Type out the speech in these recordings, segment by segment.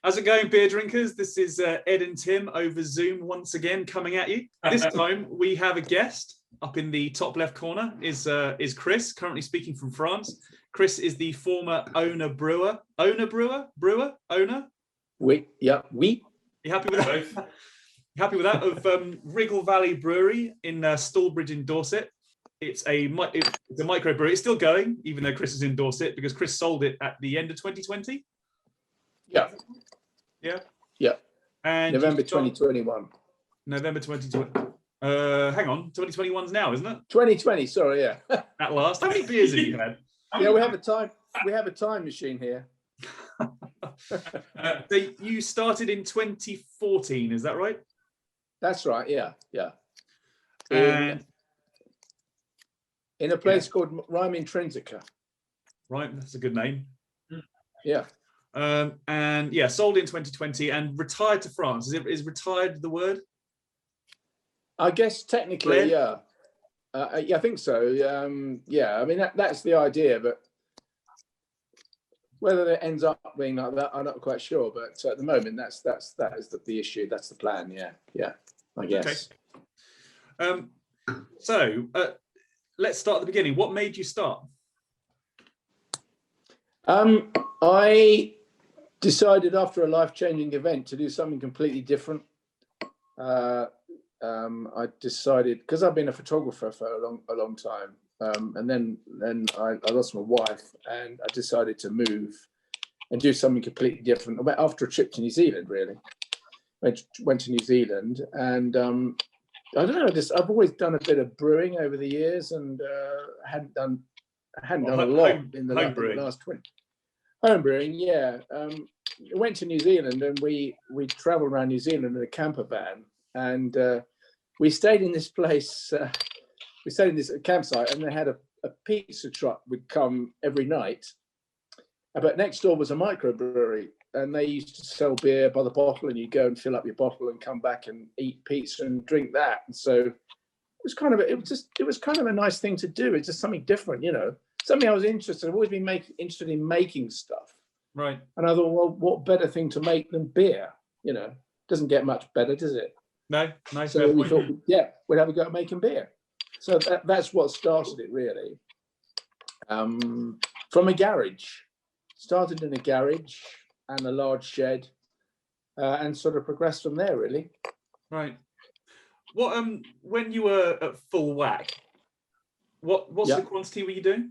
How's it going, beer drinkers? This is Ed and Tim over Zoom once again coming at you. This time we have a guest. Up in the top left corner is Chris, currently speaking from France. Chris is the former brewer. Oui. You happy with that? You happy with that? Of Wriggle Valley Brewery in Stallbridge in Dorset. It's a microbrewery. It's still going, even though Chris is in Dorset, because Chris sold it at the end of 2020. Yeah. And November 2021. November 2020. Hang on, 2021's now, isn't it? 2020. Sorry, yeah. At last. How many beers have you had? Yeah, we have a time machine here. So you started in 2014, is that right? That's right. Yeah. And in a place called Rhyme Intrinsica. Right, that's a good name. Yeah. And yeah, sold in 2020 and retired to France. Is retired the word? I guess technically, yeah. I think so. Yeah, I mean that's the idea, but whether it ends up being like that, I'm not quite sure. But at the moment, that is the issue. That's the plan. Yeah. I guess. Okay. So let's start at the beginning. What made you start? I decided after a life-changing event to do something completely different. I decided, because I've been a photographer for a long time, and then I lost my wife, and I decided to move and do something completely different. I went after a trip to New Zealand, really. Went to New Zealand, and I don't know. I've always done a bit of brewing over the years, and hadn't done a lot in the last 20. Home brewing, yeah. I went to New Zealand, and we travelled around New Zealand in a camper van, and we stayed in this place. We stayed in this campsite, and they had a pizza truck would come every night. But next door was a microbrewery, and they used to sell beer by the bottle, and you go and fill up your bottle and come back and eat pizza and drink that. And so it was kind of a nice thing to do. It's just something different, something I was interested. I've always been interested in making stuff. Right. And I thought, well, what better thing to make than beer? Doesn't get much better, does it? No. So we thought, yeah, we'd have a go at making beer. So that's what started it, really. From a garage. Started in a garage and a large shed, and sort of progressed from there, really. Right. What when you were at full whack, what sort of quantity were you doing?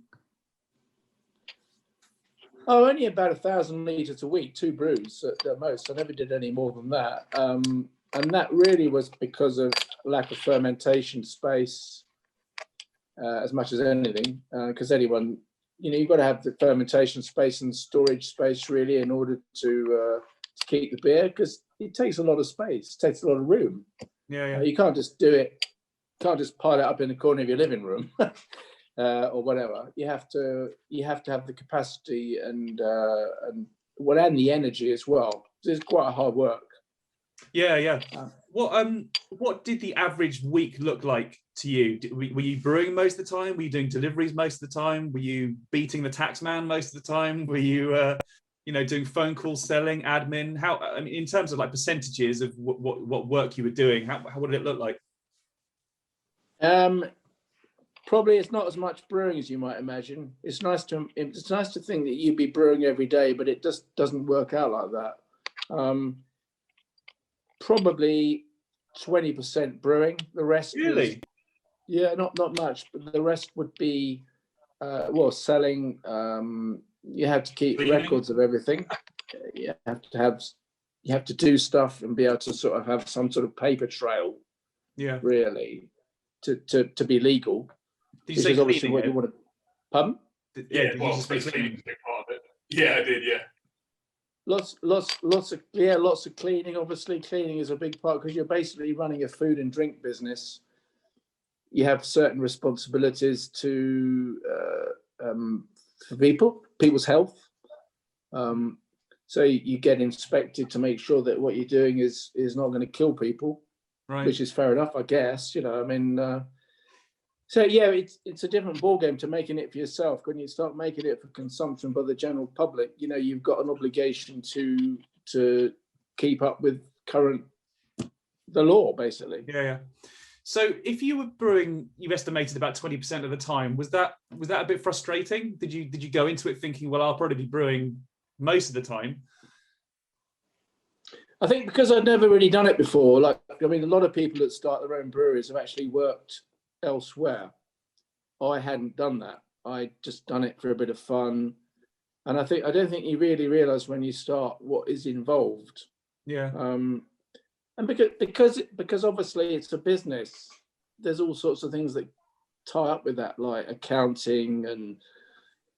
Oh, only about 1,000 litres a week, 2 brews at most. I never did any more than that. And that really was because of lack of fermentation space, as much as anything. Because anyone, you've got to have the fermentation space and storage space really in order to keep the beer, because it takes a lot of space, it takes a lot of room. Yeah. You can't just do it. Can't just pile it up in the corner of your living room. Or whatever. You have to have the capacity and the energy as well. It's quite hard work. Yeah. What did the average week look like to you? Were you brewing most of the time? Were you doing deliveries most of the time? Were you beating the tax man most of the time? Were you doing phone calls, selling, admin? How, I mean, in terms of like percentages of what work you were doing, how did it look like? Probably it's not as much brewing as you might imagine. It's nice to think that you'd be brewing every day, but it just doesn't work out like that. Probably 20% brewing. The rest, really, not much, but the rest would be selling. You have to keep records of everything. You have to do stuff and be able to sort of have some sort of paper trail. Yeah, really, to be legal. Did you say cleaning? What you want to, pardon? Did you just say cleaning? A big part of it. Yeah, I did. Yeah. Lots of cleaning. Obviously, cleaning is a big part because you're basically running a food and drink business. You have certain responsibilities for people's health. So you get inspected to make sure that what you're doing is not going to kill people, right? Which is fair enough, I guess. So yeah, it's a different ballgame to making it for yourself. When you start making it for consumption by the general public, you've got an obligation to to keep up with the law, basically. Yeah. So if you were brewing, you've estimated about 20% of the time, was that a bit frustrating? Did you go into it thinking, well, I'll probably be brewing most of the time? I think because I'd never really done it before, a lot of people that start their own breweries have actually worked elsewhere. I hadn't done that. I just done it for a bit of fun. And I don't think you really realize when you start what is involved. Yeah. And because obviously it's a business, there's all sorts of things that tie up with that, like accounting and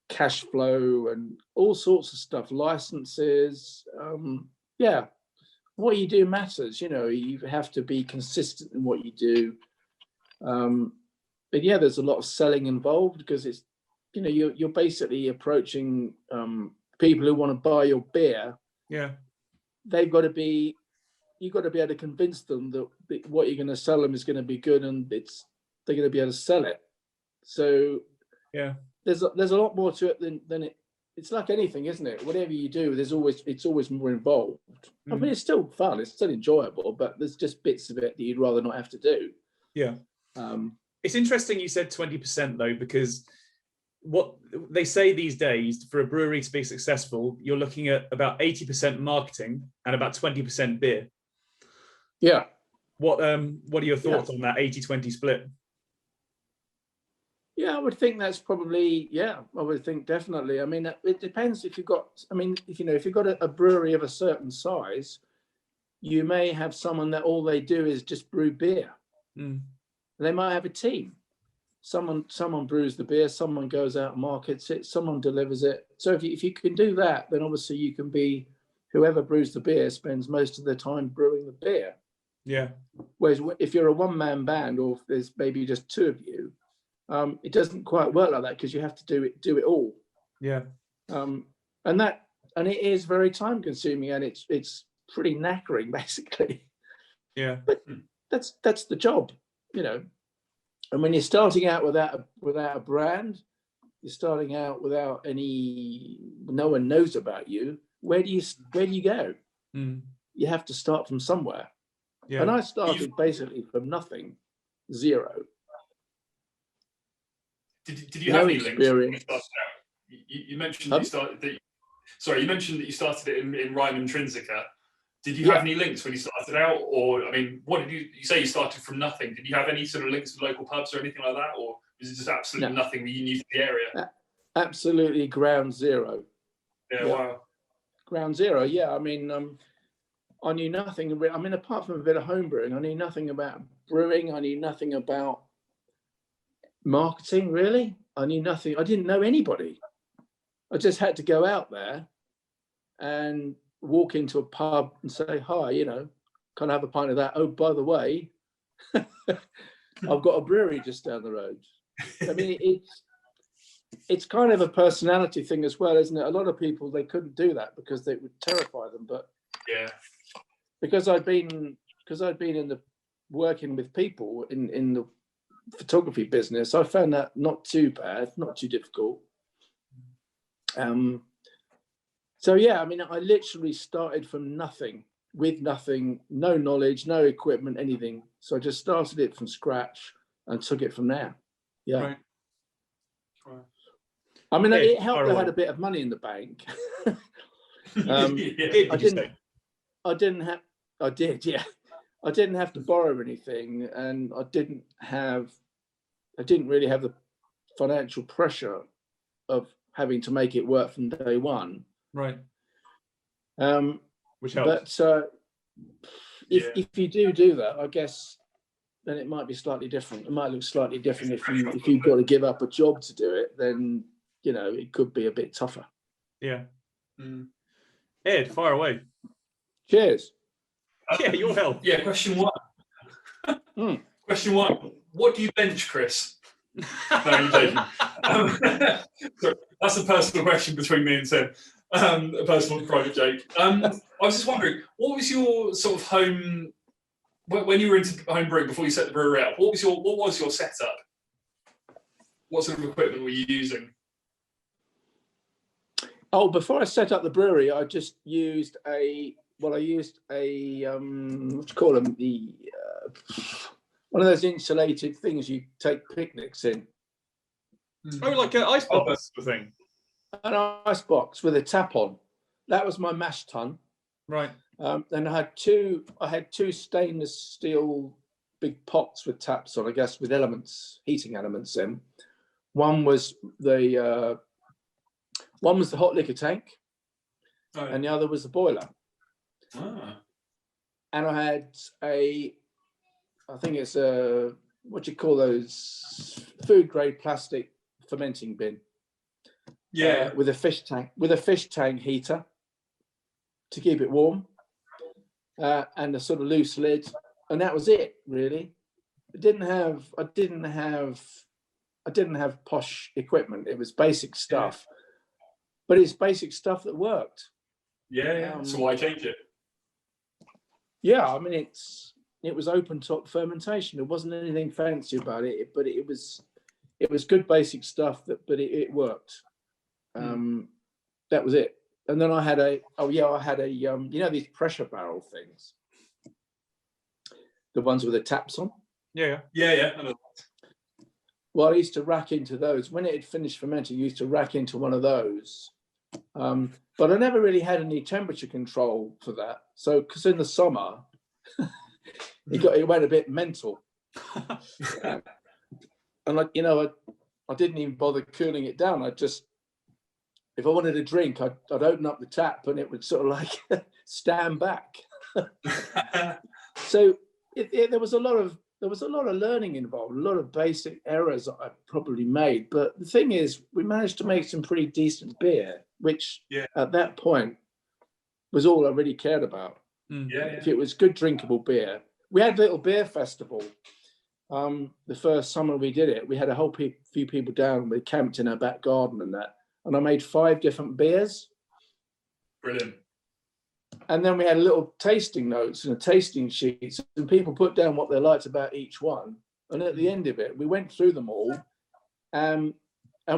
cash flow and all sorts of stuff, licenses. What you do matters. You have to be consistent in what you do. But yeah, there's a lot of selling involved because it's, you're basically approaching people who want to buy your beer. Yeah. You've got to be able to convince them that what you're going to sell them is going to be good and they're going to be able to sell it. So yeah, there's a lot more to it than it. It's like anything, isn't it? Whatever you do, it's always more involved. I mean, it's still fun, it's still enjoyable, but there's just bits of it that you'd rather not have to do. Yeah. It's interesting you said 20% though, because what they say these days, for a brewery to be successful, you're looking at about 80% marketing and about 20% beer. Yeah. What are your thoughts on that 80-20 split? Yeah, I would think that's probably, I would think definitely. I mean, it depends if you've got, if you've got a brewery of a certain size, you may have someone that all they do is just brew beer. They might have a team. Someone brews the beer, someone goes out and markets it, someone delivers it. So if you can do that, then obviously you can be, whoever brews the beer spends most of the time brewing the beer. Yeah. Whereas if you're a one-man band or if there's maybe just two of you, it doesn't quite work like that because you have to do it all. Yeah. And it is very time consuming and it's pretty knackering basically. Yeah. But that's the job, And when you're starting out without a brand, you're starting out without no one knows about you. Where do you go? You have to start from somewhere. Yeah. And I started basically from nothing, zero. Did you have any experience? Links you mentioned that you started you mentioned that you started it in Rhyme Intrinsica. Did you have any links when you started out, or what did you say? You started from nothing. Did you have any sort of links with local pubs or anything like that, or was it just absolutely nothing that you knew for the area? Absolutely ground zero. Yeah. Wow. Ground zero. Yeah. I mean, I knew nothing. Apart from a bit of home brewing, I knew nothing about brewing. I knew nothing about marketing, really. I knew nothing. I didn't know anybody. I just had to go out there and walk into a pub and say, hi, can I have a pint of that? Oh, by the way, I've got a brewery just down the road. I mean, it's kind of a personality thing as well, isn't it? A lot of people, they couldn't do that because they would terrify them. But yeah, because I'd been in the working with people in the photography business, I found that not too bad, not too difficult. So yeah, I literally started from nothing, with nothing, no knowledge, no equipment, anything. So I just started it from scratch and took it from there. Yeah. Right. It helped. I had a bit of money in the bank. I didn't have to borrow anything, and I didn't really have the financial pressure of having to make it work from day one. Right. Which helps. But if you do that, I guess then it might be slightly different. It might look slightly different if you've got to give up a job to do it. Then it could be a bit tougher. Yeah. Ed, fire away. Cheers. Yeah, your help. Yeah. Question one. Question one. What do you bench, Chris? No, I'm joking. So that's a personal question between me and Seb. A personal private joke. I was just wondering, what was your sort of home when you were into home brewing before you set the brewery up? What was your setup? What sort of equipment were you using? Oh, before I set up the brewery, I just used a what do you call them? One of those insulated things you take picnics in. Oh, like an ice box sort of thing. An ice box with a tap on. That was my mash tun. Right. And I had two stainless steel big pots with taps on, I guess, with heating elements in. One was the hot liquor tank, and the other was the boiler. Ah. And I had I think it's what do you call those, food grade plastic fermenting bin. Yeah. With a fish tank heater to keep it warm, and a sort of loose lid, and that was it really. I didn't have posh equipment. It was basic stuff, but it's basic stuff that worked. Yeah. So why change it? Yeah, I mean it was open top fermentation. There wasn't anything fancy about it, but it was good basic stuff but it worked. That was it. And then I had these pressure barrel things, the ones with the taps on. Yeah. Well, I used to rack into those when it had finished fermenting. I used to rack into one of those, but I never really had any temperature control for that. So because in the summer it went a bit mental, and I didn't even bother cooling it down. I just, if I wanted a drink, I'd open up the tap and it would sort of like stand back. So there was a lot of learning involved, a lot of basic errors that I probably made. But the thing is, we managed to make some pretty decent beer, which at that point was all I really cared about. If it was good drinkable beer. We had a little beer festival. The first summer we did it, we had a whole few people down. We camped in our back garden and that. And I made 5 different beers. Brilliant. And then we had little tasting notes and a tasting sheets, and people put down what they liked about each one. And at the end of it, we went through them all, and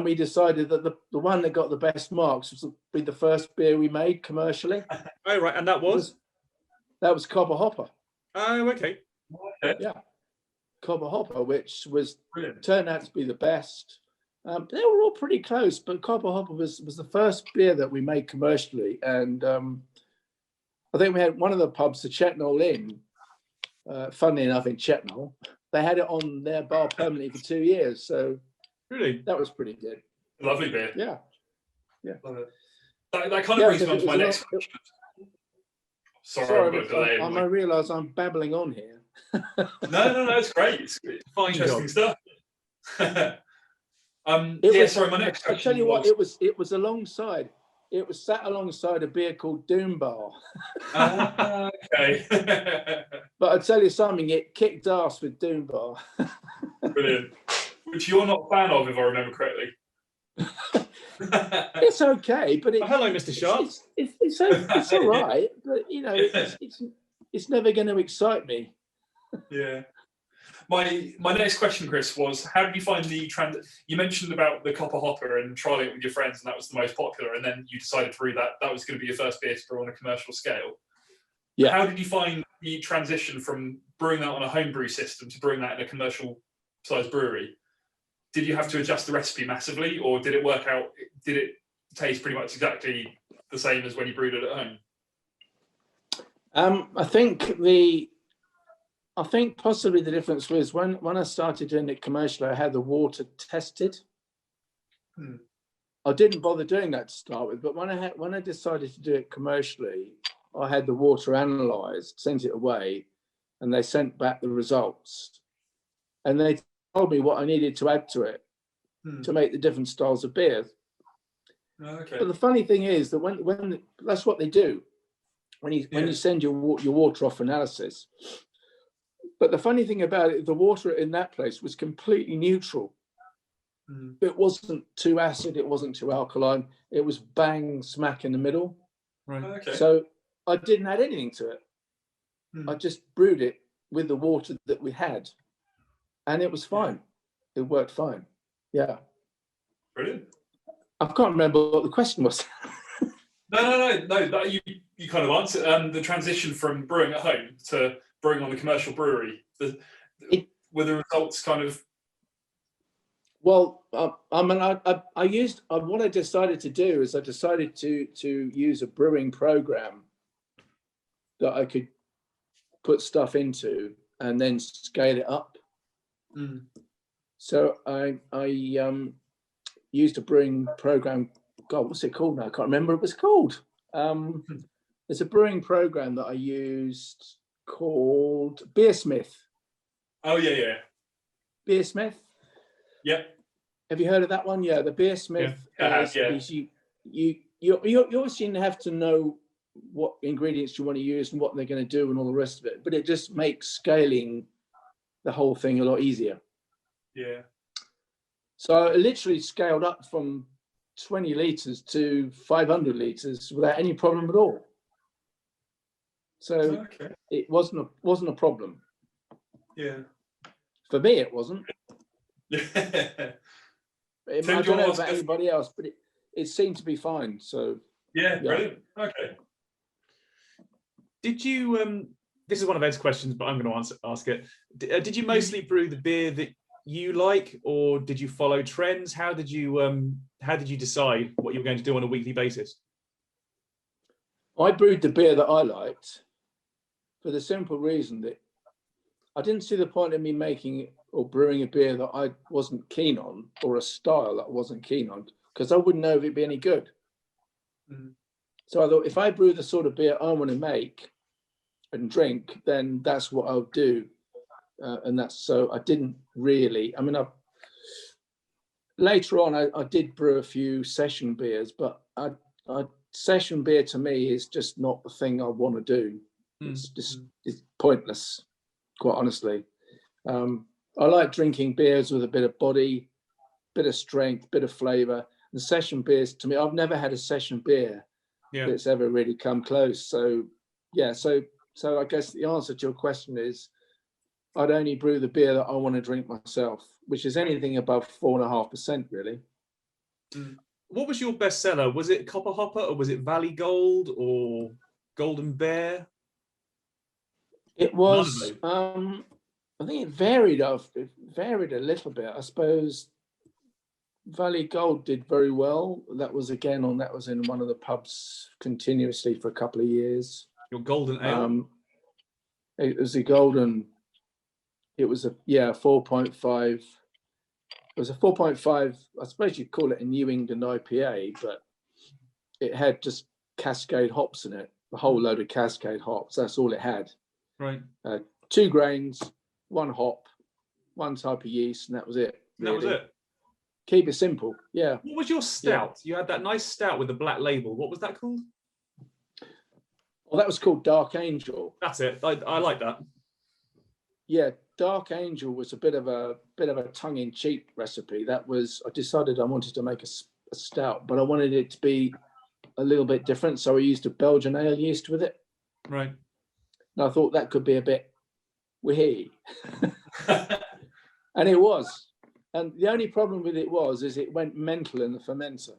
we decided that the one that got the best marks was be the first beer we made commercially. Oh, right. And that was Copper Hopper. Oh, okay. Yeah, Copper Hopper, which was brilliant. Turned out to be the best. They were all pretty close, but Copper Hopper was the first beer that we made commercially. And I think we had one of the pubs, the Chetnall Inn, funnily enough in Chetnall, they had it on their bar permanently for 2 years. So really, that was pretty good. Lovely beer. Yeah. Love it. That kind of brings me on to my next question. Sorry, I realise I'm babbling on here. No, it's great. It's fine, interesting stuff. My next question. I tell you what, it was alongside. It was sat alongside a beer called Doom Bar. Okay. But I tell you something, it kicked ass with Doom Bar. Brilliant. Which you're not a fan of, if I remember correctly. It's okay, but hello, Mr. Sharp. It's all right, but it's never going to excite me. Yeah. My next question, Chris, was how did you find the you mentioned about the Copper Hopper and trialing it with your friends, and that was the most popular, and then you decided to brew that was going to be your first beer to brew on a commercial scale. Yeah. How did you find the transition from brewing that on a homebrew system to brewing that in a commercial sized brewery? Did you have to adjust the recipe massively, or did it work out? Did it taste pretty much exactly the same as when you brewed it at home? I think possibly the difference was when I started doing it commercially, I had the water tested. I didn't bother doing that to start with, but when I decided to do it commercially, I had the water analysed, sent it away, and they sent back the results. And they told me what I needed to add to it to make the different styles of beer. Okay. But the funny thing is that when that's what they do when you send your water off analysis. But the funny thing about it, the water in that place was completely neutral. It wasn't too acid, it wasn't too alkaline. It was bang smack in the middle. Right. Okay. So I didn't add anything to it. I just brewed it with the water that we had, and it was fine. It worked fine. Yeah. Brilliant. I can't remember what the question was. No. That you kind of answered the transition from brewing at home to brewing on the commercial brewery. Were the results kind of? Well, I mean, I used what I decided to do is I decided to use a brewing program that I could put stuff into and then scale it up. Mm. So I used a brewing program. God, what's it called now? I can't remember what it was called. There's a brewing program that I used called Beersmith. Oh yeah. Beersmith. Yep. Have you heard of that one? Yeah, the Beersmith. Is you obviously have to know what ingredients you want to use and what they're going to do and all the rest of it. But it just makes scaling the whole thing a lot easier. Yeah. So I literally scaled up from 20 litres to 500 litres without any problem at all. So it wasn't a problem. Yeah. For me, it wasn't. Yeah. I don't know about anybody else, but it seemed to be fine. So yeah. Brilliant. Okay. Did you? This is one of Ed's questions, but I'm going to ask it. Did you mostly brew the beer that you like, or did you follow trends? How did you decide what you were going to do on a weekly basis? I brewed the beer that I liked for the simple reason that I didn't see the point of me making or brewing a beer that I wasn't keen on, or a style that I wasn't keen on, because I wouldn't know if it'd be any good. Mm. So I thought, if I brew the sort of beer I want to make and drink, then that's what I'll do. And that's so I didn't really, I mean, later on I did brew a few session beers, but session beer to me is just not the thing I want to do. It's pointless, quite honestly. I like drinking beers with a bit of body, bit of strength, bit of flavor. And session beers, to me, I've never had a session beer that's ever really come close. So yeah, so I guess the answer to your question is I'd only brew the beer that I want to drink myself, which is anything above 4.5%, really. What was your best seller? Was it Copper Hopper, or was it Valley Gold, or Golden Bear? It was. I think it varied. It varied a little bit. I suppose Valley Gold did very well. That was in one of the pubs continuously for a couple of years. Your Golden Ale. It was a golden. It was a 4.5. It was a 4.5. I suppose you'd call it a New England IPA, but it had just Cascade hops in it. A whole load of Cascade hops. That's all it had. Right. 2 grains, 1 hop, 1 type of yeast, and that was it. Really. That was it. Keep it simple. Yeah. What was your stout? You had that nice stout with the black label. What was that called? Well, that was called Dark Angel. That's it. I like that. Yeah, Dark Angel was a bit of a tongue-in-cheek recipe. I decided I wanted to make a stout, but I wanted it to be a little bit different, so I used a Belgian ale yeast with it. Right. And I thought that could be a bit wee. And it was. And the only problem with it is it went mental in the fermenter.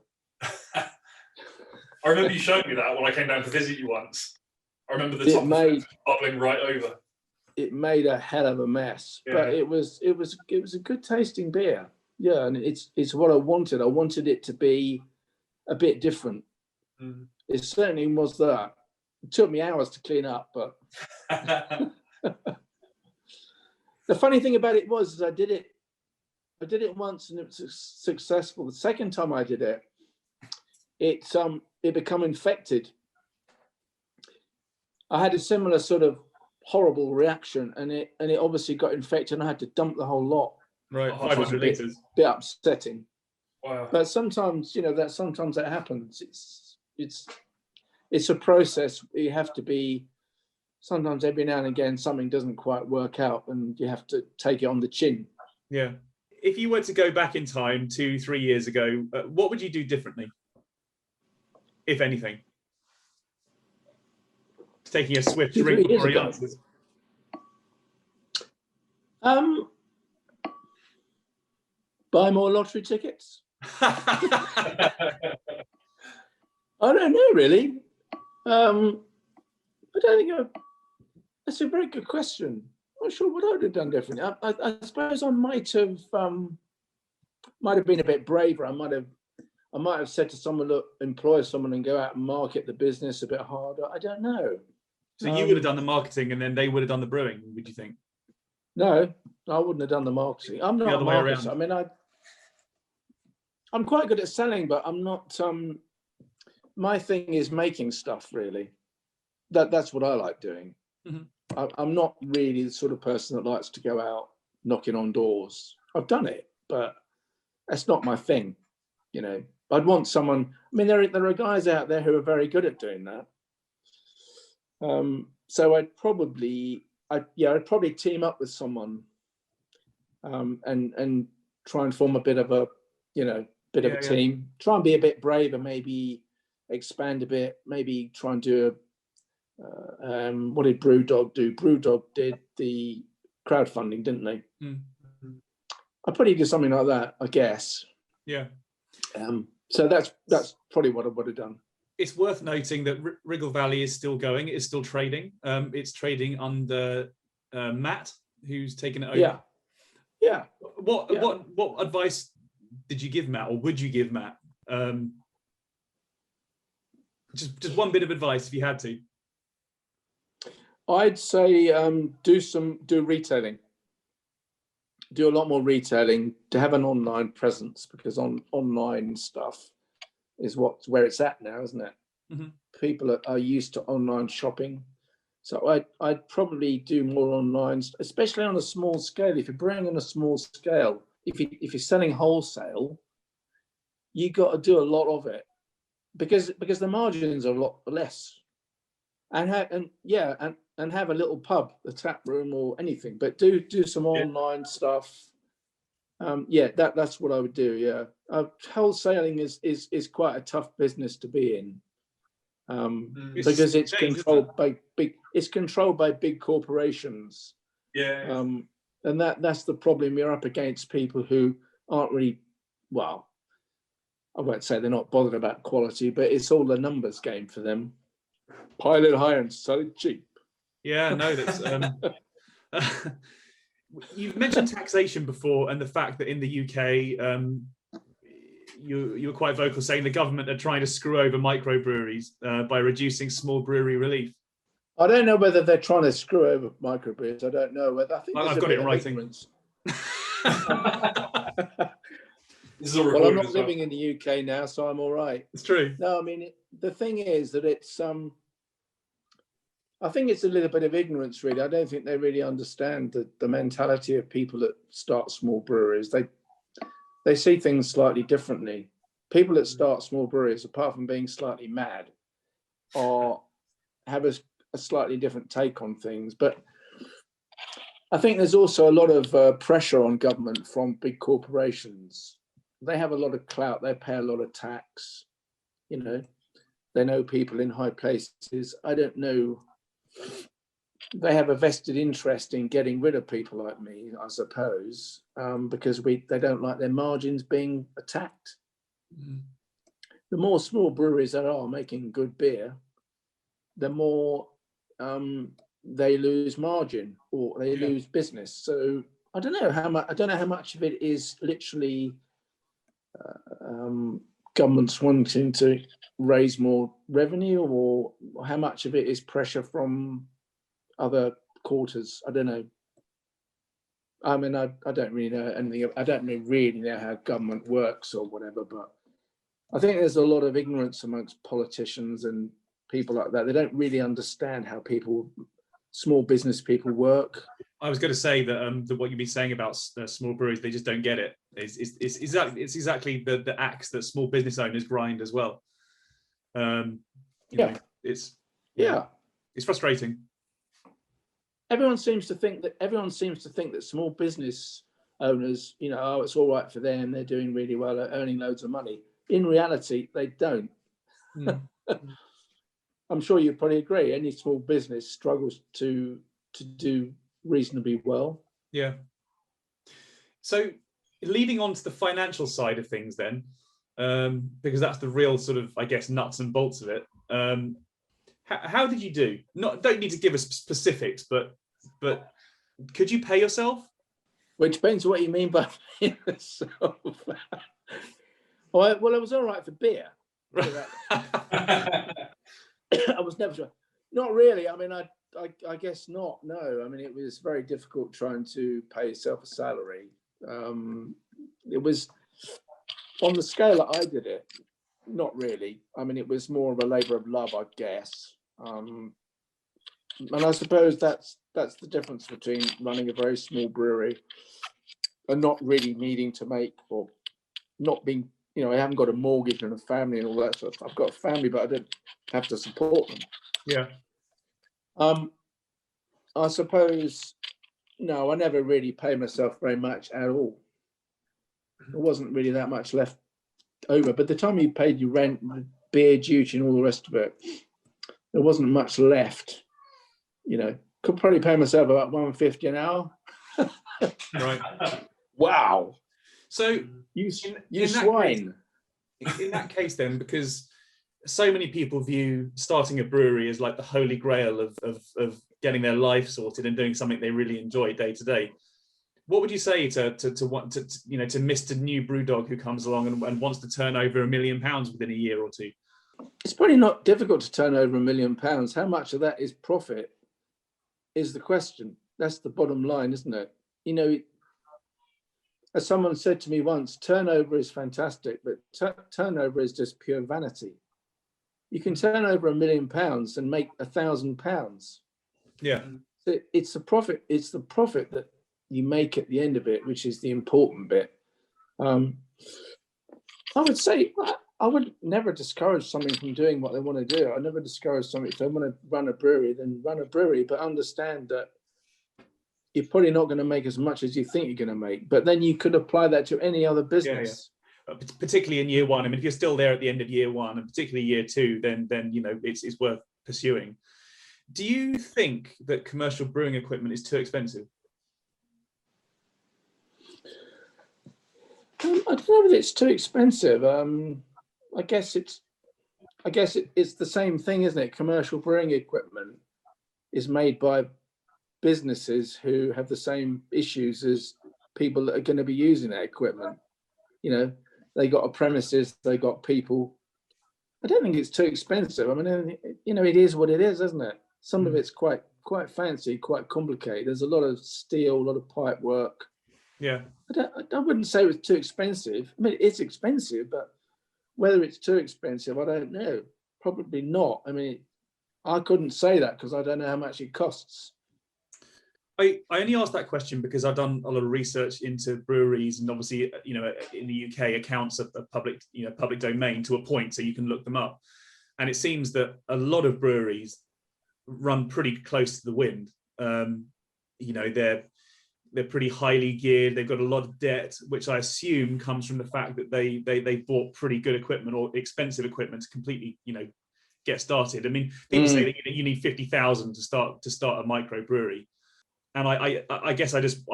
I remember you showing me that when I came down to visit you once. I remember the top bubbling right over. It made a hell of a mess, but it was a good tasting beer. Yeah, and it's what I wanted. I wanted it to be a bit different. It certainly was that. It took me hours to clean up, but the funny thing about it was I did it once and it was successful. The second time I did it, it became infected. I had a similar sort of horrible reaction, and it obviously got infected, and I had to dump the whole lot. Right, 500 litres. Bit upsetting. Wow. But sometimes, sometimes that happens. It's a process. You have to be. Sometimes every now and again something doesn't quite work out, and you have to take it on the chin. Yeah. If you were to go back in time 2-3 years ago, what would you do differently, if anything? Taking a swift drink before he answers. Buy more lottery tickets. I don't know really. I don't think that's a very good question. I'm not sure what I would have done differently. I suppose I might have been a bit braver. I might have said to someone, look, employ someone and go out and market the business a bit harder. I don't know. So you would have done the marketing and then they would have done the brewing, would you think? No, I wouldn't have done the marketing. I'm not The a other way marketer. around. I mean, I'm quite good at selling, but I'm not. My thing is making stuff. Really, that's what I like doing. Mm-hmm. I'm not really the sort of person that likes to go out knocking on doors. I've done it, but that's not my thing. You know, I'd want someone. I mean, there are guys out there who are very good at doing that. So I'd probably team up with someone, and try and form a bit of a, a team. Try and be a bit braver, maybe expand a bit, maybe try and do what did Brewdog do? Brewdog did the crowdfunding, didn't they? Mm-hmm. I'd probably do something like that, I guess. Yeah. So that's probably what I would have done. It's worth noting that Wriggle Valley is still going. It's still trading. It's trading under Matt, who's taken it over. Yeah. Yeah. What advice did you give Matt, or would you give Matt? Just one bit of advice if you had to. I'd say do retailing. Do a lot more retailing, to have an online presence, because online stuff is where it's at now, isn't it? Mm-hmm. People are used to online shopping. So I'd probably do more online, especially on a small scale. If you're brewing on a small scale, if you're selling wholesale, you got to do a lot of it, because the margins are a lot less. And have a little pub, a tap room or anything, but do some online stuff. That's what I would do. Yeah, wholesaling is quite a tough business to be in, because it's controlled by big corporations. Yeah. And that's the problem. You're up against people who aren't really, well, I won't say they're not bothered about quality, but it's all a numbers game for them. Pile it high and sell it cheap. Yeah, no, that's. You've mentioned taxation before, and the fact that in the UK, you were quite vocal saying the government are trying to screw over microbreweries by reducing small brewery relief. I don't know whether they're trying to screw over microbreweries. I don't know whether. I think I've got it in writing. This is all well, I'm not living in the UK now, so I'm all right. It's true. No, I mean, the thing is that it's I think it's a little bit of ignorance, really. I don't think they really understand the mentality of people that start small breweries. They see things slightly differently. People that start small breweries, apart from being slightly mad, have a slightly different take on things. But I think there's also a lot of pressure on government from big corporations. They have a lot of clout. They pay a lot of tax. You know, they know people in high places. I don't know. They have a vested interest in getting rid of people like me, I suppose, because they don't like their margins being attacked. Mm. The more small breweries there are making good beer, the more they lose margin, or they lose business. So I don't know how much. I don't know how much of it is literally governments wanting to raise more revenue, or how much of it is pressure from other quarters. I don't know. I mean, I don't really know anything. I don't really know how government works or whatever, but I think there's a lot of ignorance amongst politicians and people like that. They don't really understand how small business people work. I was going to say that what you've been saying about small breweries, they just don't get it. It's exactly the axe that small business owners grind as well. It's frustrating. Everyone seems to think that small business owners, it's all right for them. They're doing really well, they're earning loads of money. In reality, they don't. Mm. I'm sure you probably agree. Any small business struggles to do reasonably well. Yeah. So leading on to the financial side of things then, because that's the real sort of, I guess, nuts and bolts of it. How did you do? Don't need to give us specifics, but could you pay yourself? Well, it depends what you mean by paying yourself. Well, it was all right for beer. I was never sure. Not really. I mean, I guess not. No. I mean, it was very difficult trying to pay yourself a salary. It was on the scale that I did it. Not really. I mean, it was more of a labour of love, I guess. And I suppose that's the difference between running a very small brewery and not really needing to make, or not being, I haven't got a mortgage and a family and all that sort of stuff. I've got a family, but I don't have to support them. Yeah. I suppose, no, I never really paid myself very much at all. There wasn't really that much left over. But the time you paid your rent, beer duty and all the rest of it, there wasn't much left. Could probably pay myself about $1.50 an hour. Right. Wow. So you swine. In that case, then, because so many people view starting a brewery as like the holy grail of getting their life sorted and doing something they really enjoy day to day, what would you say to Mr. New Brewdog who comes along and wants to turn over £1 million within a year or two? It's probably not difficult to turn over £1 million. How much of that is profit is the question. That's the bottom line, isn't it? As someone said to me once, turnover is fantastic, but turnover is just pure vanity. You can turn over £1 million and make £1,000. Yeah. It's the profit. It's the profit that you make at the end of it, which is the important bit. I would say I would never discourage something from doing what they want to do. I never discourage something. If they want to run a brewery, then run a brewery, but understand that you're probably not going to make as much as you think you're going to make. But then you could apply that to any other business. Yeah. Particularly in year one. I mean, if you're still there at the end of year one, and particularly year two, then it's worth pursuing. Do you think that commercial brewing equipment is too expensive? I don't know if it's too expensive. I guess it's the same thing, isn't it? Commercial brewing equipment is made by businesses who have the same issues as people that are going to be using that equipment. They got a premises, they got people. I don't think it's too expensive. I mean, it is what it is, isn't it? Some of it's quite fancy, quite complicated. There's a lot of steel, a lot of pipe work. Yeah. I wouldn't say it was too expensive. I mean, it's expensive, but whether it's too expensive, I don't know. Probably not. I mean, I couldn't say that because I don't know how much it costs. I only asked that question because I've done a lot of research into breweries, and obviously, in the UK, accounts are public domain to a point, so you can look them up. And it seems that a lot of breweries run pretty close to the wind. They're pretty highly geared. They've got a lot of debt, which I assume comes from the fact that they bought pretty good equipment or expensive equipment to completely, get started. I mean, people say that you need 50,000 to start a microbrewery. And I guess I just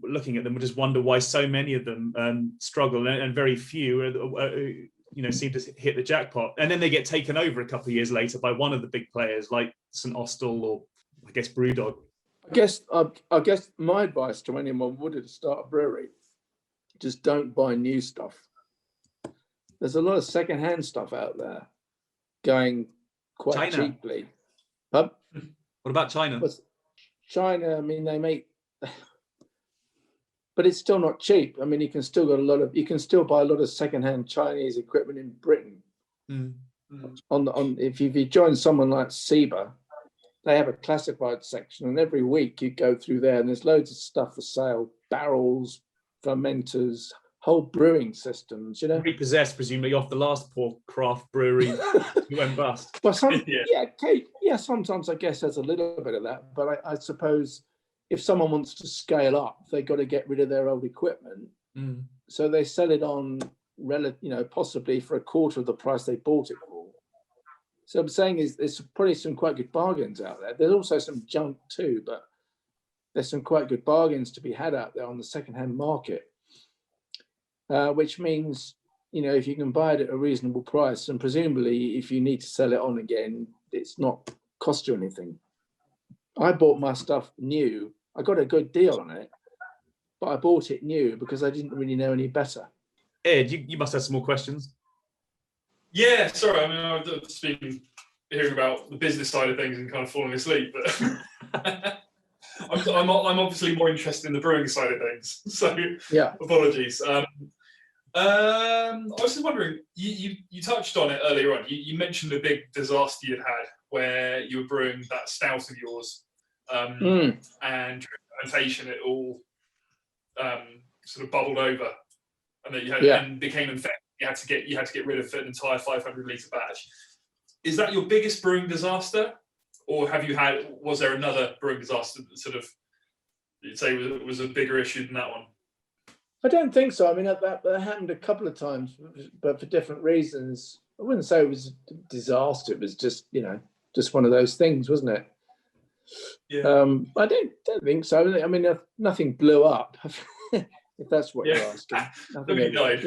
looking at them, would just wonder why so many of them struggle and very few, seem to hit the jackpot. And then they get taken over a couple of years later by one of the big players like St. Austell or I guess Brewdog. I guess my advice to anyone would start a brewery: just don't buy new stuff. There's a lot of secondhand stuff out there going quite cheaply. Huh? What about China? China, I mean, they make, but it's still not cheap. I mean, you can still buy a lot of secondhand Chinese equipment in Britain. If you join someone like Seba, they have a classified section, and every week you go through there, and there's loads of stuff for sale: barrels, fermenters, whole brewing systems. Repossessed, presumably, off the last poor craft brewery who went bust. Well, sometimes I guess there's a little bit of that, but I suppose if someone wants to scale up, they've got to get rid of their old equipment. So they sell it on, possibly for a quarter of the price they bought it for. So I'm saying there's probably some quite good bargains out there. There's also some junk too, but there's some quite good bargains to be had out there on the secondhand market, which means if you can buy it at a reasonable price, and presumably if you need to sell it on again, it's not cost you anything. I bought my stuff new. I got a good deal on it, but I bought it new because I didn't really know any better. Ed, you must have some more questions. Yeah, sorry. I mean, I've just been hearing about the business side of things and kind of falling asleep, but I'm obviously more interested in the brewing side of things. So yeah, apologies. I was just wondering, you touched on it earlier on. You mentioned a big disaster you'd had where you were brewing that stout of yours, and during fermentation it all sort of bubbled over, and that you had and became infected. You had to get rid of an entire 500 litre batch. Is that your biggest brewing disaster, or was there another brewing disaster that sort of you'd say was a bigger issue than that one? I don't think so. I mean, that happened a couple of times, but for different reasons. I wouldn't say it was a disaster. It was just, just one of those things, wasn't it? Yeah. I don't think so. I mean, nothing blew up, if that's what you're asking. Nobody died.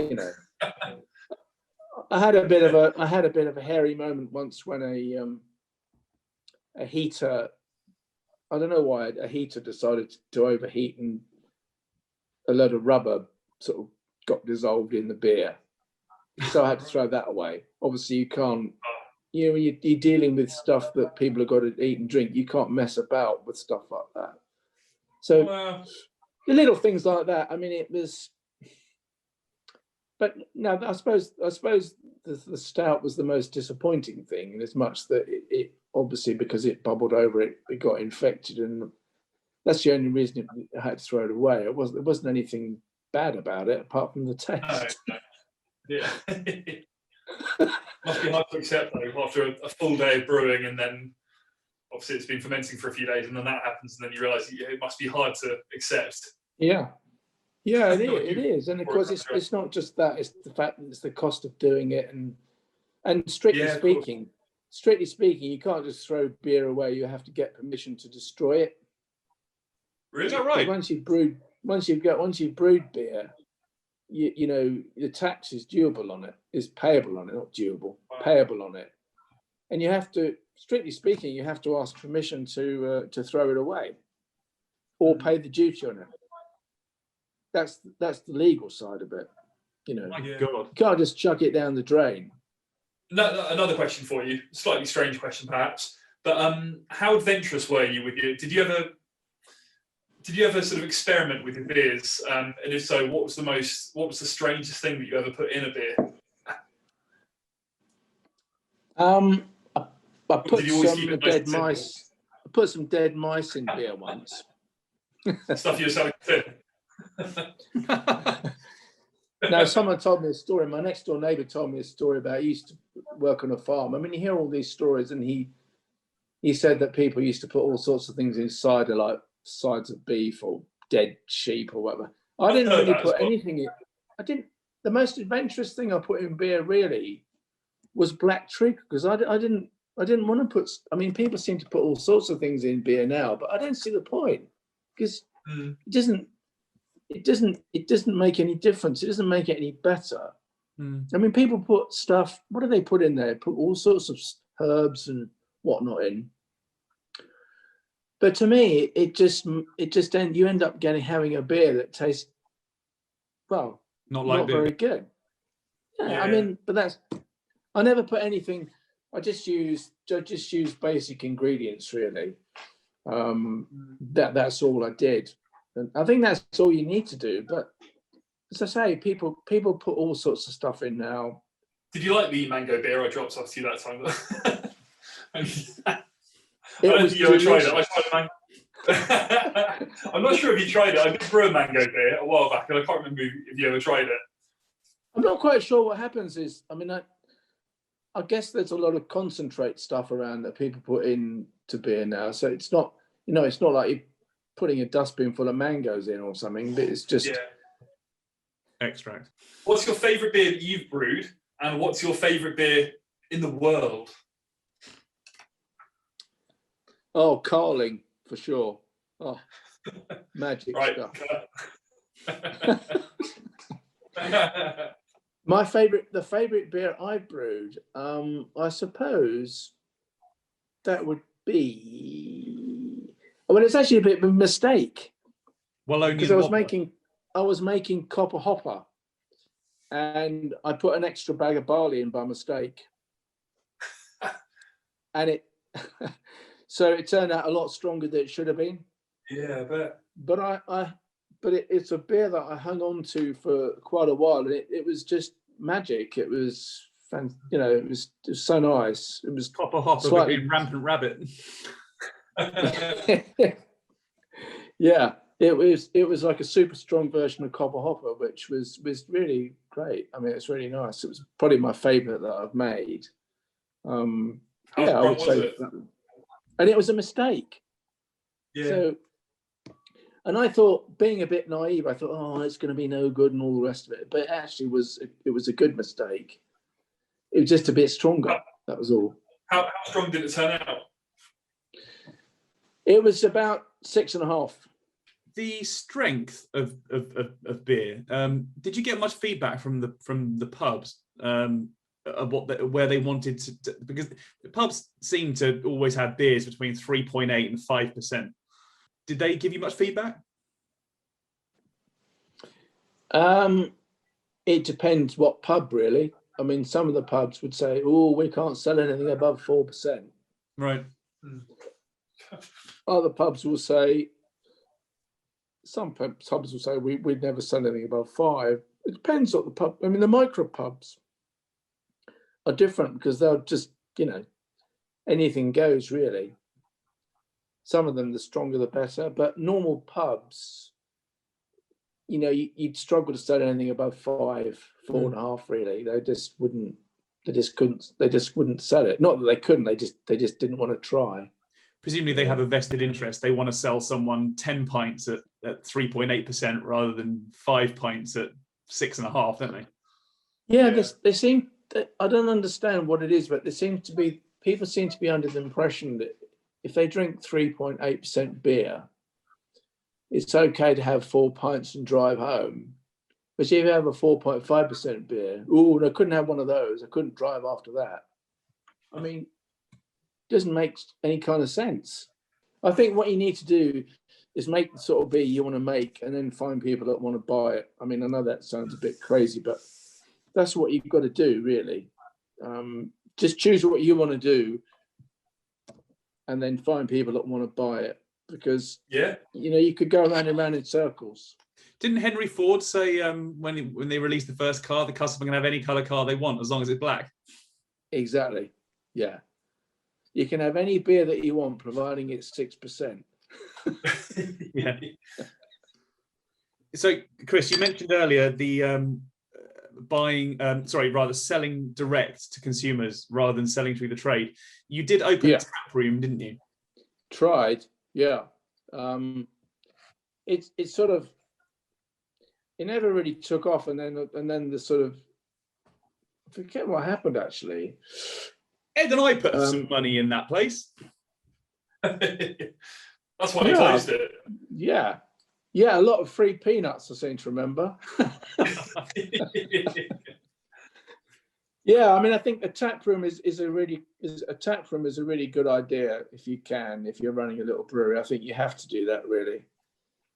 I had a bit of a hairy moment once when a heater. I don't know why a heater decided to overheat and a load of rubber sort of got dissolved in the beer. So I had to throw that away. Obviously, you can't, when you're dealing with stuff that people have got to eat and drink, you can't mess about with stuff like that. So the little things like that, I mean, it was, but no, I suppose the stout was the most disappointing thing, in as much that it obviously, because it bubbled over, it got infected, and that's the only reason I had to throw it away. There wasn't anything bad about it apart from the taste. No. Yeah. Must be hard to accept though, after a full day of brewing, and then obviously it's been fermenting for a few days, and then that happens, and then you realise it must be hard to accept. Yeah, it is, and of course it's not just that; it's the fact that it's the cost of doing it, and strictly speaking, you can't just throw beer away. You have to get permission to destroy it. Really? Is that right? Once you've brewed beer, the tax is payable on it, not dewable, payable on it, and you have to, strictly speaking, you have to ask permission to throw it away, or pay the duty on it. That's the legal side of it. My God, you can't just chuck it down the drain. No, another question for you, slightly strange question perhaps, but how adventurous were you with your? Did you ever sort of experiment with your beers? And if so, what was the strangest thing that you ever put in a beer? I put some dead mice. I put some dead mice in beer once. Stuff you were selling too. Now, someone told me a story. My next door neighbour told me a story about he used to work on a farm. I mean, you hear all these stories, and he said that people used to put all sorts of things inside, like sides of beef or dead sheep or whatever. I didn't really put anything in. The most adventurous thing I put in beer really was black treacle, because I didn't want to put. I mean, people seem to put all sorts of things in beer now, but I don't see the point, because it doesn't make any difference. It doesn't make it any better. I mean, people put stuff. What do they put in there? Put all sorts of herbs and whatnot in. But to me, you end up having a beer that tastes, well, not very good. Yeah, I mean, but I never put anything. I just use basic ingredients really. That's all I did, and I think that's all you need to do. But as I say, people put all sorts of stuff in now. Did you like the mango beer I dropped off to you that time? I don't think you ever tried it. I tried mango. I'm not sure if you tried it. I did brew a mango beer a while back, and I can't remember if you ever tried it. I'm not quite sure what happens is, I mean, I guess there's a lot of concentrate stuff around that people put into beer now. So it's not, it's not like you're putting a dustbin full of mangoes in or something, but it's just extract. What's your favourite beer that you've brewed, and what's your favourite beer in the world? Oh, Carling, for sure. Oh, magic stuff. The favorite beer I brewed, I suppose that would be. Well, it's actually a bit of a mistake. Well, only because I was making copper hopper, and I put an extra bag of barley in by mistake, and it so it turned out a lot stronger than it should have been. Yeah, I bet. But it's a beer that I hung on to for quite a while, and it was just magic. It was it was so nice. It was copper hopper slightly became rampant rabbit. Yeah, it was like a super strong version of copper hopper, which was really great. I mean, it's really nice. It was probably my favorite that I've made. How I would strong say was it? And it was a mistake. Yeah. So, and I thought, being a bit naive, I thought, oh, it's going to be no good and all the rest of it. But it actually was a good mistake. It was just a bit stronger. That was all. How strong did it turn out? It was about 6.5. The strength of beer. Did you get much feedback from the pubs of where they wanted to? Because the pubs seem to always have beers between 3.8 and 5%. Did they give you much feedback? It depends what pub, really. I mean, some of the pubs would say, "Oh, we can't sell anything above 4%." Right. Other pubs will say. Some pubs will say we'd never sell anything above 5. It depends what the pub. I mean, the micro pubs are different because they'll just, anything goes really. Some of them, the stronger the better. But normal pubs, you'd struggle to sell anything above 5, 4.5. Really, they just wouldn't. They just couldn't. They just wouldn't sell it. Not that they couldn't. They just didn't want to try. Presumably they have a vested interest. They want to sell someone 10 pints at 3.8% rather than 5 pints at 6.5, don't they? Yeah, they seem. I don't understand what it is, but people seem to be under the impression that if they drink 3.8% beer, it's okay to have 4 pints and drive home. But if you have a 4.5% beer, I couldn't have one of those. I couldn't drive after that. I mean, doesn't make any kind of sense. I think what you need to do is make the sort of beer you want to make and then find people that want to buy it. I mean, I know that sounds a bit crazy, but that's what you've got to do, really. Just choose what you want to do and then find people that want to buy it, because you could go around and around in circles. Didn't Henry Ford say when they released the first car, the customer can have any color car they want as long as it's black? Exactly. Yeah. You can have any beer that you want, providing it's 6%. Yeah. So, Chris, you mentioned earlier the selling direct to consumers rather than selling through the trade. You did open a tap room, didn't you? Tried, yeah. It's sort of, it never really took off, and then the sort of, I forget what happened actually. Ed and I put some money in that place. That's why he closed it. Yeah. Yeah, a lot of free peanuts, I seem to remember. Yeah, I mean, I think a tap room is a really good idea if you're running a little brewery. I think you have to do that, really,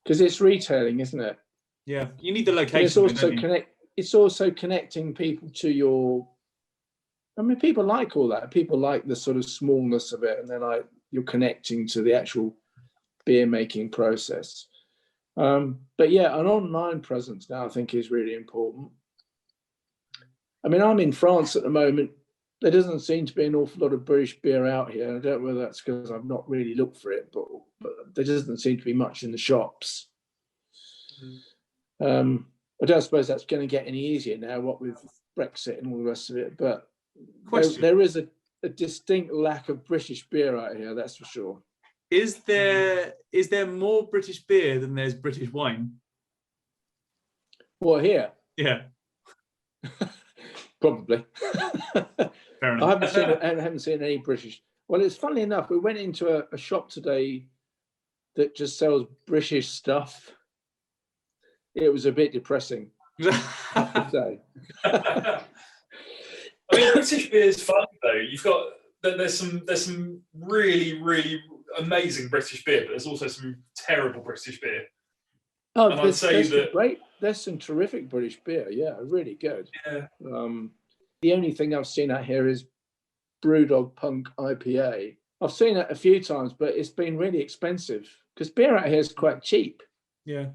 because it's retailing, isn't it? Yeah, you need the location. It's also connecting people to your. I mean, people like all that. People like the sort of smallness of it, and then you're connecting to the actual beer making process. But yeah, an online presence now I think is really important. I mean, I'm in France at the moment. There doesn't seem to be an awful lot of British beer out here. I don't know whether that's because I've not really looked for it, but there doesn't seem to be much in the shops. I don't suppose that's going to get any easier now, what with Brexit and all the rest of it. But there is a distinct lack of British beer out here, that's for sure. Is there more British beer than there's British wine? Well, here? Yeah. Probably. Fair enough. I haven't seen any British. Well, it's funny enough, we went into a shop today that just sells British stuff. It was a bit depressing. I would say. I mean, British beer is fun though. You've got there's some really amazing British beer, but there's also some terrible British beer. Oh, and I'd say that great. There's some terrific British beer. Yeah, really good. Yeah. The only thing I've seen out here is Brewdog Punk IPA. I've seen it a few times, but it's been really expensive because beer out here is quite cheap. Yeah.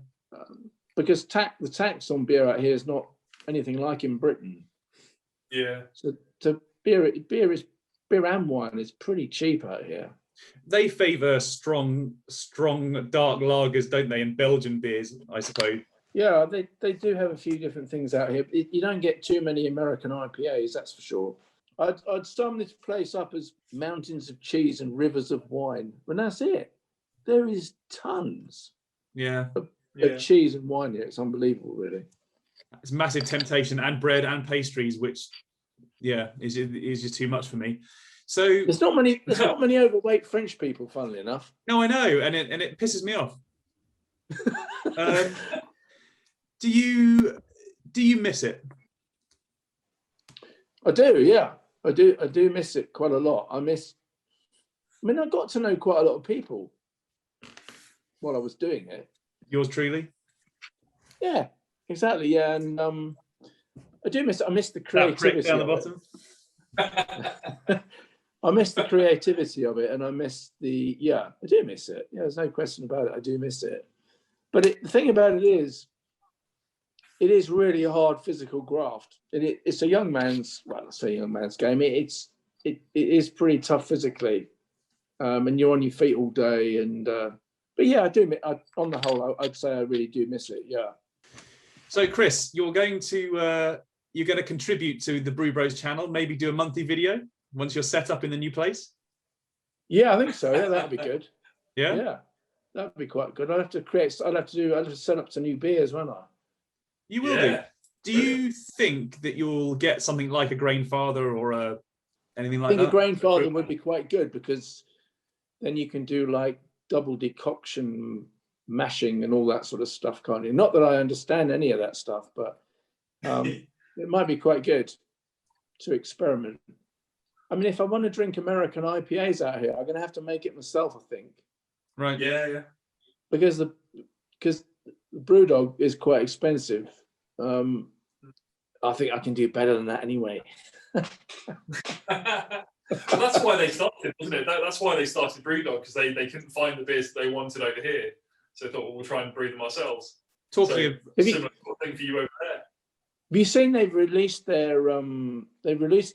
Because the tax on beer out here is not anything like in Britain. Yeah. So beer and wine is pretty cheap out here. They favour strong dark lagers, don't they, and Belgian beers, I suppose. Yeah, they do have a few different things out here. You don't get too many American IPAs, that's for sure. I'd sum this place up as mountains of cheese and rivers of wine. And that's it. There is tons of cheese and wine here. It's unbelievable, really. It's massive temptation, and bread and pastries, which, is just too much for me. So there's not many overweight French people, funnily enough. No, I know, and it pisses me off. Do you miss it? I do, yeah. I do miss it quite a lot. I got to know quite a lot of people while I was doing it. Yours truly? Yeah, exactly. Yeah, and I do miss it. I miss the creativity down the of bottom. I miss the creativity of it, and I do miss it. Yeah, there's no question about it. I do miss it. But the thing about it is really a hard physical graft. It's a young man's, well, I say young man's game. It is pretty tough physically, and you're on your feet all day. And but yeah, on the whole, I'd say I really do miss it. Yeah. So, Chris, you're going to contribute to the Brew Bros channel. Maybe do a monthly video once you're set up in the new place. Yeah, I think so. Yeah, that'd be good. Yeah. Yeah, that'd be quite good. I'd have to set up some new beers, won't I? You will do. Do you think that you'll get something like a Grainfather or anything like that? I think a Grainfather would be quite good, because then you can do like double decoction mashing and all that sort of stuff, can't you? Not that I understand any of that stuff, but it might be quite good to experiment. I mean, if I want to drink American IPAs out here, I'm going to have to make it myself, I think. Right. Yeah. Because the Brewdog is quite expensive. I think I can do better than that anyway. Well, that's why they started, wasn't it? That's why they started Brewdog, because they couldn't find the beers they wanted over here. So they thought, well, we'll try and brew them ourselves. Similar thing for you over there. Have you seen they've released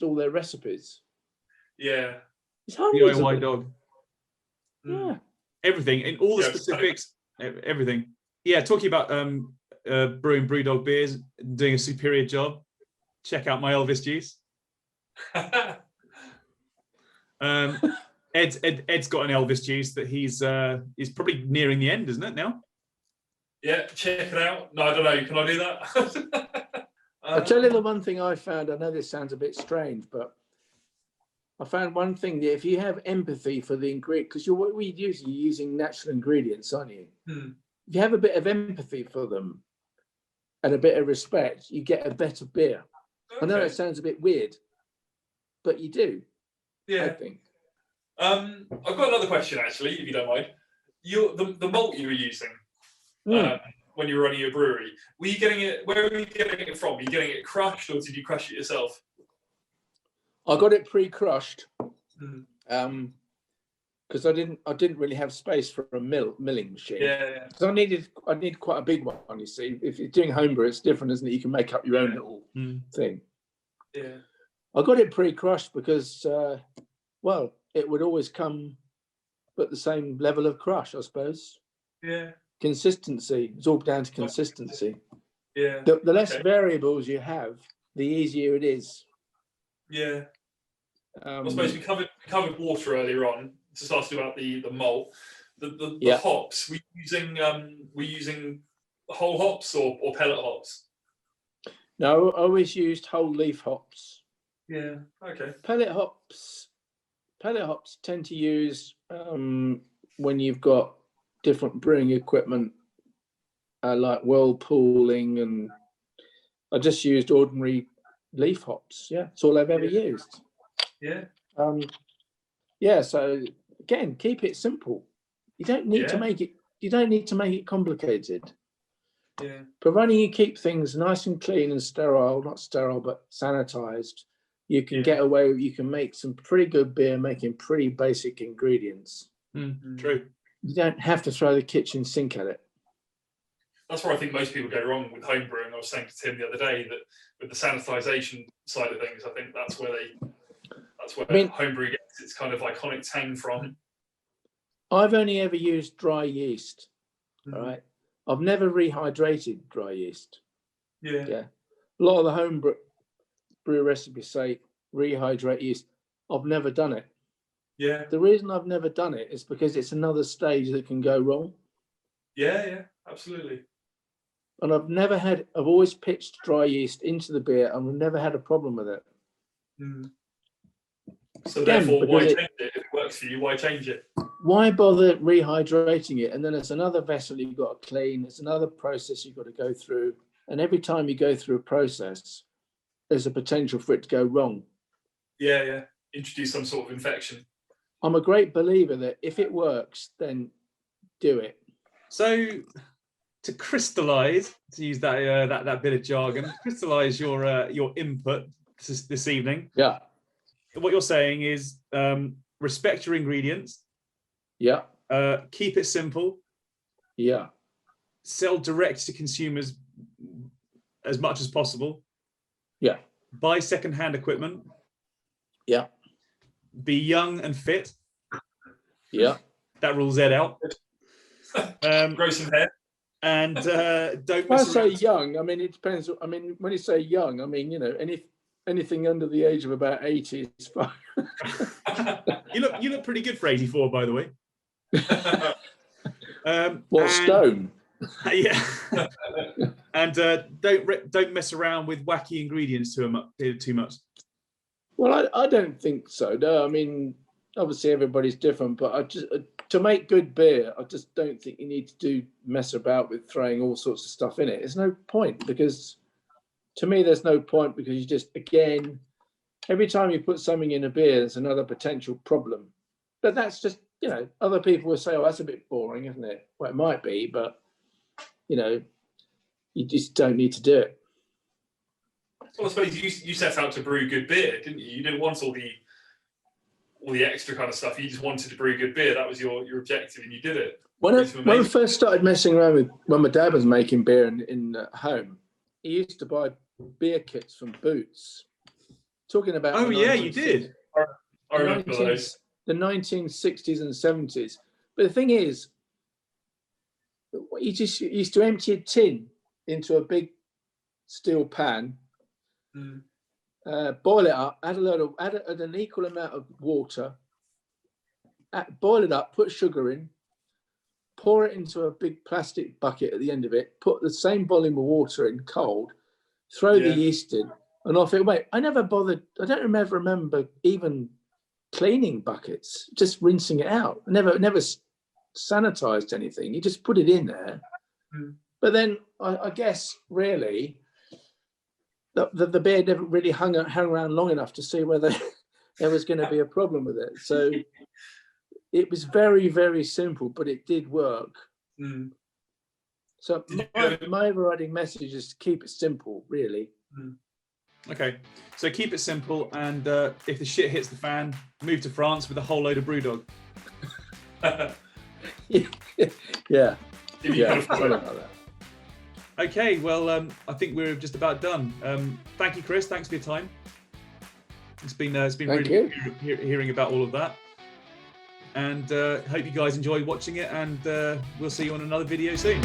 all their recipes? Yeah. It's hundreds DIY of dog. Yeah. Everything, in all the specifics, everything. Yeah, talking about brewing Brewdog beers, doing a superior job. Check out my Elvis juice. Ed's got an Elvis juice that he's probably nearing the end, isn't it now? Yeah, check it out. No, I don't know. Can I do that? I'll tell you the one thing I found. I know this sounds a bit strange, but I found one thing that if you have empathy for the ingredient, because you're using natural ingredients, aren't you? If you have a bit of empathy for them and a bit of respect, you get a better beer. Okay. I know it sounds a bit weird, but you do. Yeah. I think. I've got another question, actually, if you don't mind. The malt you were using when you were running your brewery, where were you getting it from? Were you getting it crushed, or did you crush it yourself? I got it pre-crushed because I didn't really have space for a milling machine. Yeah. So I need quite a big one. You see, if you're doing homebrew, it's different, isn't it? You can make up your own little thing. Yeah. I got it pre-crushed because, it would always come at the same level of crush, I suppose. Yeah. Consistency. It's all down to consistency. Yeah. The less variables you have, the easier it is. Yeah. I suppose we covered water earlier on to start to about the malt. The hops, we're using whole hops or pellet hops? No, I always used whole leaf hops. Yeah. Okay. Pellet hops tend to use when you've got different brewing equipment, like whirlpooling and I just used ordinary leaf hops. Yeah, it's all I've ever used. Yeah. Yeah. So again, keep it simple. You don't need to make it. You don't need to make it complicated. Yeah. Providing you keep things nice and clean and sterile, not sterile, but sanitized, you can get away. You can make some pretty good beer making pretty basic ingredients. True. You don't have to throw the kitchen sink at it. That's where I think most people go wrong with home brewing. I was saying to Tim the other day that with the sanitization side of things, I think that's where home brewing gets its kind of iconic tang from. I've only ever used dry yeast. All right. I've never rehydrated dry yeast. Yeah. A lot of the home brew recipes say rehydrate yeast. I've never done it. Yeah. The reason I've never done it is because it's another stage that can go wrong. Yeah, absolutely. And I've always pitched dry yeast into the beer and we've never had a problem with it. So therefore, why change it? If it works for you, why change it? Why bother rehydrating it? And then it's another vessel you've got to clean. It's another process you've got to go through. And every time you go through a process, there's a potential for it to go wrong. Yeah. Introduce some sort of infection. I'm a great believer that if it works, then do it. So to crystallize, to use that bit of jargon, crystallize your input this evening. Yeah. What you're saying is respect your ingredients. Yeah. Keep it simple. Yeah. Sell direct to consumers as much as possible. Yeah. Buy second-hand equipment. Yeah. Be young and fit. Yeah. That rules Ed out. Grow some hair. And don't. When I say young, I mean it depends. I mean when you say young, I mean anything under the age of about 80 is fine. You look pretty good for 84, by the way. Stone? Yeah. And don't mess around with wacky ingredients too much. Well, I don't think so. No, I mean obviously everybody's different, but I just to make good beer, I just don't think you need to mess about with throwing all sorts of stuff in it. There's no point because to me there's no point because you just again every time you put something in a beer, there's another potential problem. But that's just other people will say, "Oh, that's a bit boring, isn't it?" Well, it might be, but you just don't need to do it. Well, I suppose you set out to brew good beer, didn't you? You didn't want all the extra kind of stuff. You just wanted to brew good beer. That was your objective, and you did it. When I first started messing around with when my dad was making beer in home, he used to buy beer kits from Boots. Talking about you did. I remember those. The 1960s and 70s. But the thing is, you just used to empty a tin into a big steel pan, boil it up, add an equal amount of water, boil it up, put sugar in, pour it into a big plastic bucket at the end of it, put the same volume of water in cold, throw the yeast in, and off it went. I never bothered. I don't remember even cleaning buckets, just rinsing it out. Never sanitized anything. You just put it in there. But then I guess really the beer never really hung around long enough to see whether there was going to be a problem with it. So it was very, very simple, but it did work. So my overriding message is to keep it simple, really. Okay, so keep it simple, and if the shit hits the fan, move to France with a whole load of Brewdog. Yeah. Okay, well, I think we're just about done. Thank you, Chris. Thanks for your time. It's been really good hearing about all of that, and hope you guys enjoyed watching it. And we'll see you on another video soon.